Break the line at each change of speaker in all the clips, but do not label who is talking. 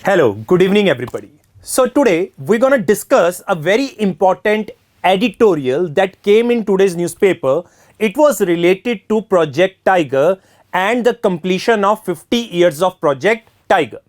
Hello, good evening everybody. So today we're going to discuss a very important editorial that came in today's newspaper. It was related to Project Tiger and the completion of 50 years of Project Tiger.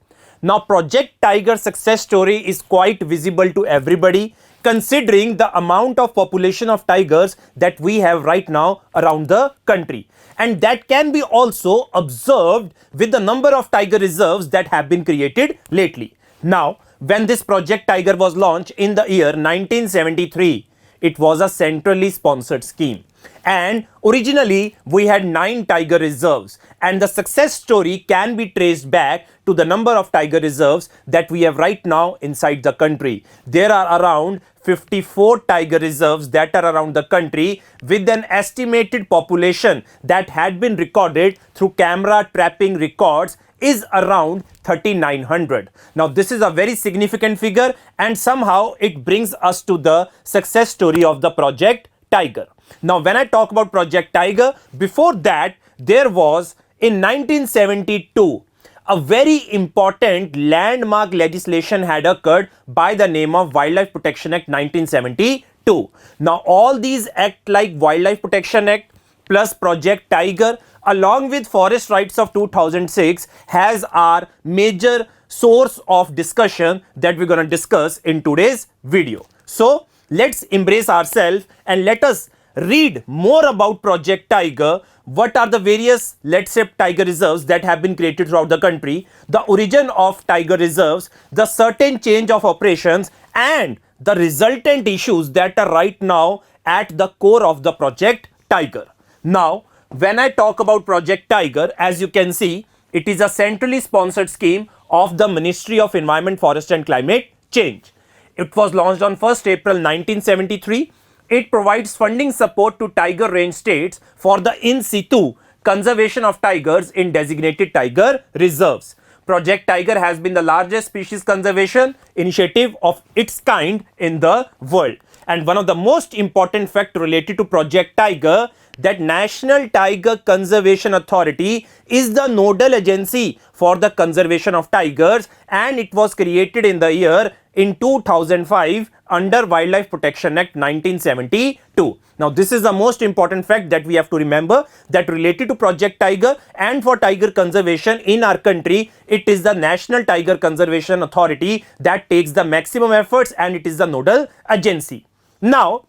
Now Project Tiger success story is quite visible to everybody considering the amount of population of tigers that we have right now around the country. And that can be also observed with the number of tiger reserves that have been created lately. Now, when this Project Tiger was launched in the year 1973, it was a centrally sponsored scheme. And originally, we had 9 tiger reserves. And the success story can be traced back to the number of tiger reserves that we have right now inside the country. There are around 54 tiger reserves that are around the country with an estimated population that had been recorded through camera trapping records is around 3900. Now this is a very significant figure and somehow it brings us to the success story of the Project Tiger. Now when I talk about Project Tiger, before that there was in 1972 a very important landmark legislation had occurred by the name of Wildlife Protection Act 1972. Now all these act like Wildlife Protection Act plus Project Tiger along with Forest Rights of 2006 has our major source of discussion that we're going to discuss in today's video. So let's embrace ourselves and let us read more about Project Tiger. What are the various, let's say, tiger reserves that have been created throughout the country, the origin of tiger reserves, the certain change of operations and the resultant issues that are right now at the core of the Project Tiger. Now, when I talk about Project Tiger, as you can see, it is a centrally sponsored scheme of the Ministry of Environment, Forest and Climate Change. It was launched on 1st April 1973. It provides funding support to tiger range states for the in situ conservation of tigers in designated tiger reserves. Project Tiger has been the largest species conservation initiative of its kind in the world. And one of the most important facts related to Project Tiger that National Tiger Conservation Authority is the nodal agency for the conservation of tigers and it was created in the year in 2005 under Wildlife Protection Act 1972. Now this is the most important fact that we have to remember that related to Project Tiger and for tiger conservation in our country, it is the National Tiger Conservation Authority that takes the maximum efforts and it is the nodal agency. Now,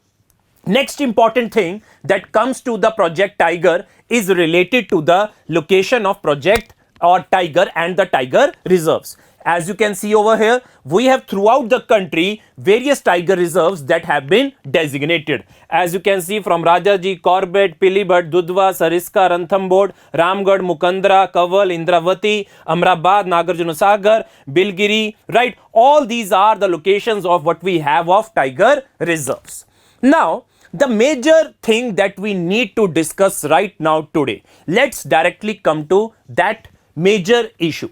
next important thing that comes to the Project Tiger is related to the location of Project or Tiger and the tiger reserves. As you can see over here, we have throughout the country various tiger reserves that have been designated. As you can see from Rajaji, Corbett, Pilibhat, Dudhwa, Sariska, Ranthambore, Ramgarh, Mukandra, Kaval, Indravati, Amrabad, Nagarjuna Sagar, Bilgiri, right? All these are the locations of what we have of tiger reserves. Now, the major thing that we need to discuss right now today, let's directly come to that major issue.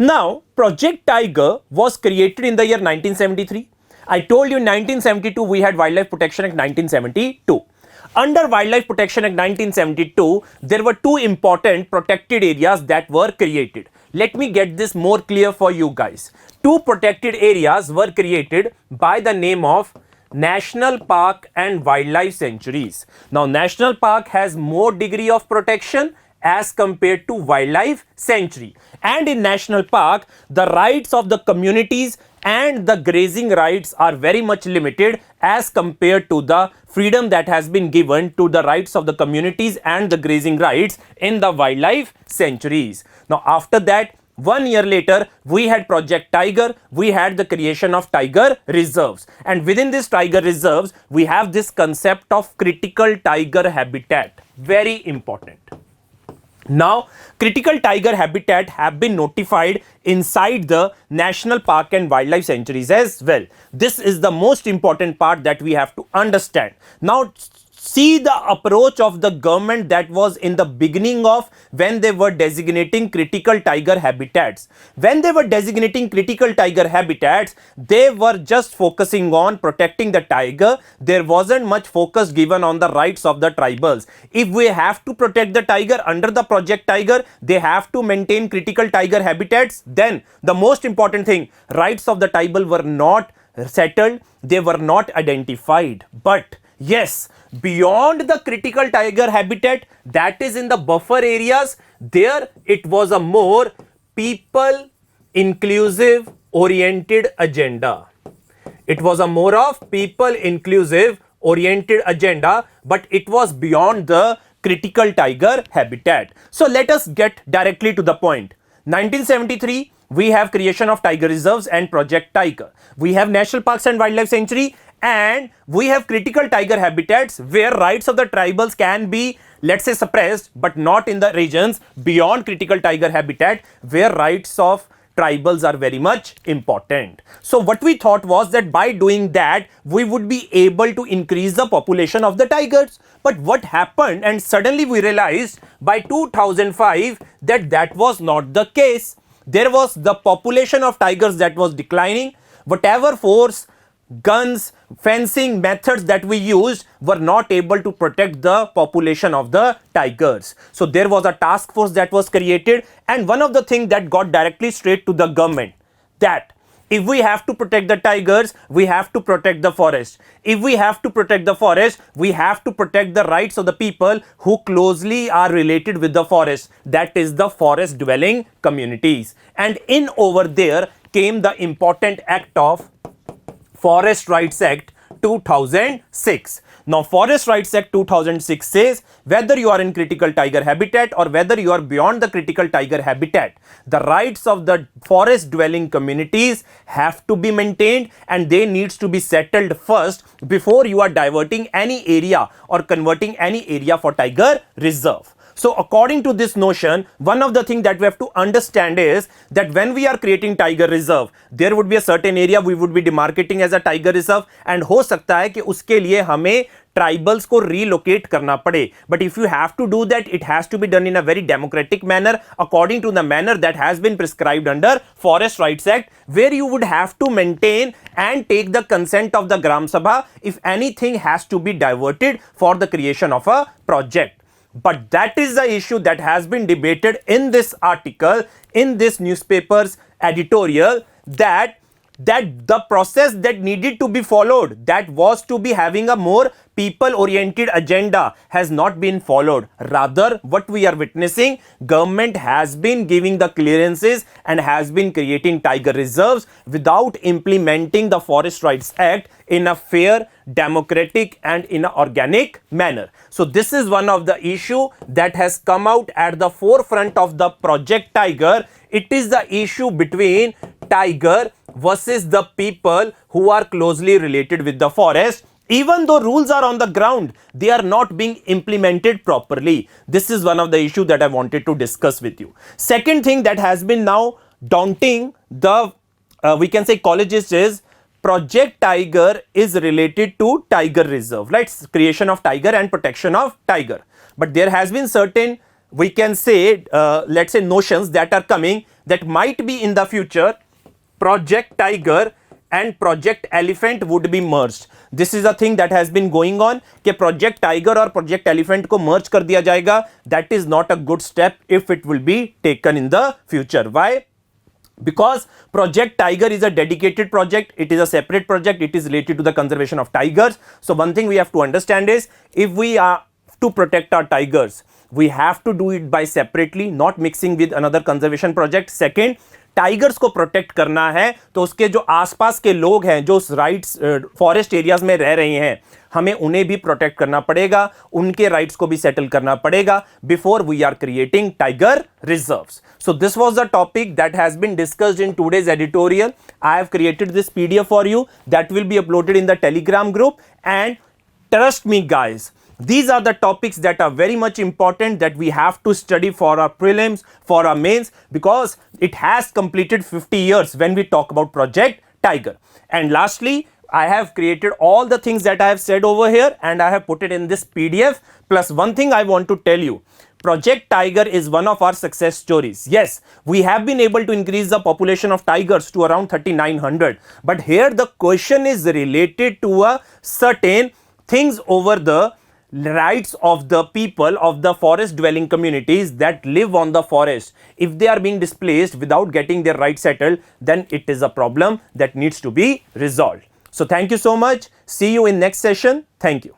Now, Project Tiger was created in the year 1973. I told you in 1972 we had Wildlife Protection Act 1972. Under Wildlife Protection Act 1972, there were 2 important protected areas that were created. Let me get this more clear for you guys. 2 protected areas were created by the name of National Park and Wildlife Sanctuaries. Now, National Park has more degree of protection as compared to Wildlife Sanctuary. And in National Park, the rights of the communities and the grazing rights are very much limited as compared to the freedom that has been given to the rights of the communities and the grazing rights in the Wildlife Sanctuaries. Now, after that, 1 year later, we had Project Tiger, we had the creation of tiger reserves. And within this tiger reserves, we have this concept of critical tiger habitat. Very important. Now, critical tiger habitat have been notified inside the National Park and Wildlife Sanctuaries as well. This is the most important part that we have to understand. Now, see the approach of the government that was in the beginning of when they were designating critical tiger habitats. When they were designating critical tiger habitats, they were just focusing on protecting the tiger. There wasn't much focus given on the rights of the tribals. If we have to protect the tiger under the Project Tiger, they have to maintain critical tiger habitats. Then the most important thing, rights of the tribal were not settled, they were not identified. But yes, beyond the critical tiger habitat, that is in the buffer areas, there it was a more people inclusive oriented agenda. It was a more of people inclusive oriented agenda, but it was beyond the critical tiger habitat. So let us get directly to the point. 1973, we have creation of tiger reserves and Project Tiger. We have national parks and wildlife sanctuary, and we have critical tiger habitats where rights of the tribals can be, let's say, suppressed, but not in the regions beyond critical tiger habitat where rights of tribals are very much important. So what we thought was that by doing that, we would be able to increase the population of the tigers. But what happened, and suddenly we realized by 2005 that that was not the case. There was the population of tigers that was declining. Whatever force, guns, fencing methods that we used were not able to protect the population of the tigers. So there was a task force that was created, and one of the things that got directly straight to the government, that if we have to protect the tigers, we have to protect the forest. If we have to protect the forest, we have to protect the rights of the people who closely are related with the forest. That is the forest dwelling communities. And in over there came the important act of Forest Rights Act 2006. Now, Forest Rights Act 2006 says whether you are in critical tiger habitat or whether you are beyond the critical tiger habitat, the rights of the forest dwelling communities have to be maintained, and they needs to be settled first before you are diverting any area or converting any area for tiger reserve. So according to this notion, one of the things that we have to understand is that when we are creating tiger reserve, there would be a certain area we would be demarcating as a tiger reserve, and हो सकता है कि उसके लिए हमें tribals को relocate करना पड़े. But if you have to do that, it has to be done in a very democratic manner according to the manner that has been prescribed under Forest Rights Act, where you would have to maintain and take the consent of the Gram Sabha if anything has to be diverted for the creation of a project. But that is the issue that has been debated in this article, in this newspaper's editorial, that the process that needed to be followed, that was to be having a more people-oriented agenda, has not been followed. Rather, what we are witnessing, government has been giving the clearances and has been creating tiger reserves without implementing the Forest Rights Act in a fair, democratic and in an organic manner. So this is one of the issue that has come out at the forefront of the Project Tiger. It is the issue between tiger versus the people who are closely related with the forest. Even though rules are on the ground, they are not being implemented properly. This is one of the issues that I wanted to discuss with you. Second thing that has been now daunting the we can say colleges is Project Tiger is related to tiger reserve, right? Creation of tiger and protection of tiger. But there has been certain, we can say, let's say notions that are coming that might be in the future Project Tiger and Project Elephant would be merged. This is a thing that has been going on कि Project Tiger और Project Elephant को merge कर दिया जाएगा. That is not a good step if it will be taken in the future. Why? Because Project Tiger is a dedicated project, it is a separate project, it is related to the conservation of tigers. So one thing we have to understand is, if we are to protect our tigers, we have to do it by separately, not mixing with another conservation project. Second, tigers को protect करना है तो उसके जो आसपास के लोग हैं, जो राइट्स फॉरेस्ट एरियाज में रह रहे हैं, हमें उन्हें भी प्रोटेक्ट करना पड़ेगा, उनके राइट्स को भी सेटल करना पड़ेगा before we are creating tiger reserves. So this was the topic that has been discussed in today's editorial. I have created this PDF for you that will be uploaded in the Telegram group, and trust me guys, these are the topics that are very much important that we have to study for our prelims, for our mains, because it has completed 50 years when we talk about Project Tiger. And lastly, I have created all the things that I have said over here and I have put it in this PDF. Plus one thing I want to tell you. Project Tiger is one of our success stories. Yes, we have been able to increase the population of tigers to around 3,900. But here the question is related to a certain things over the rights of the people of the forest dwelling communities that live on the forest. If they are being displaced without getting their rights settled, then it is a problem that needs to be resolved. So thank you so much. See you in next session. Thank you.